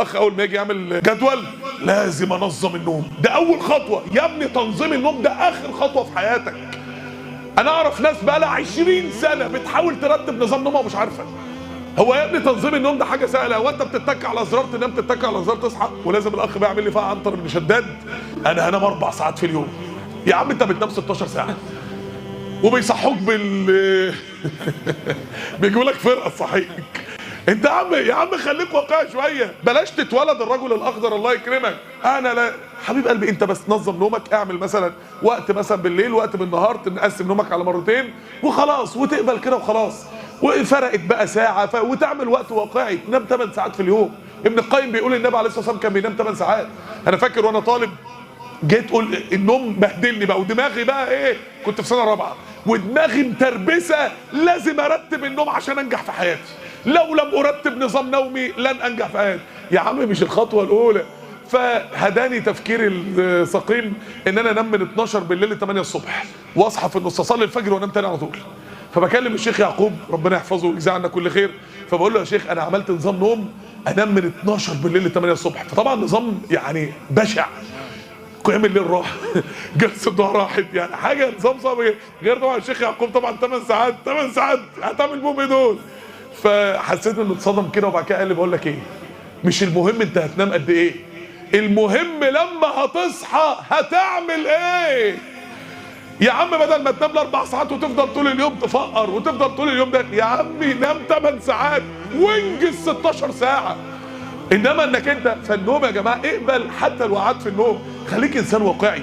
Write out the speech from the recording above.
اخ اول ما يجي يعمل جدول لازم انظم النوم، ده اول خطوه يا ابني. تنظيم النوم ده اخر خطوه في حياتك. انا اعرف ناس بقى لها 20 سنه بتحاول ترتب نظام نومها ومش عارفه. هو يا ابني تنظيم النوم ده حاجه سهله؟ هو انت بتتك على زرار تنام، تتك على زرار تصحى؟ ولازم الاخ بقى يعمل لي فيها عنتر بن شداد، انا هنام 4 ساعات في اليوم. يا عم انت بتنام 16 ساعه وبيصحوك بيجيبوا لك فرقه تصحيك. انت يا عم خليك واقعي شويه، بلاش تتولد الرجل الاخضر الله يكرمك. انا لا حبيب قلبي، انت بس نظم نومك، اعمل مثلا وقت مثلا بالليل وقت بالنهار، تقسم نومك على مرتين وخلاص، وتقبل كده وخلاص. وفرقت بقى ساعه وتعمل وقت واقعي، تنام 8 ساعات في اليوم. ابن القيم بيقول النبي عليه الصلاه والسلام كان بينام 8 ساعات. انا فاكر وانا طالب جيت تقول النوم بهدلني بقى، ودماغي بقى ايه، كنت في سنه رابعه ودماغي متربسه، لازم ارتب النوم عشان انجح في حياتي. لو لم ارتب نظام نومي لن انجح في حياتي. يا عم مش الخطوه الاولى. فهداني تفكير السقيم ان انا انام من 12 بالليل ل 8 الصبح، واصحى في النص اصلي الفجر وانام تاني على طول. فبكلم الشيخ يعقوب ربنا يحفظه ويجزيه عنا كل خير، فبقول له يا شيخ انا عملت نظام نوم انام من 12 بالليل ل 8 الصبح، فطبعا نظام يعني بشع. قيام الليل راح، جلسه الضحى راحت، يعني حاجه نظام صعب غير طبعا الشيخ يعقوب طبعا 8 ساعات 8 ساعات هتعمل بهم ايه دول؟ فحسيت انه اتصدم كده، وبعد كده قال لي بقول لك ايه، مش المهم انت هتنام قد ايه، المهم لما هتصحى هتعمل ايه. يا عم بدل ما تنام 4 ساعات وتفضل طول اليوم تفقر وتفضل طول اليوم ده، يا عمي نام 8 ساعات وانجز 16 ساعه. انما انك انت فالنوم يا جماعه اقبل حتى الوعاد في النوم، خليك انسان واقعي.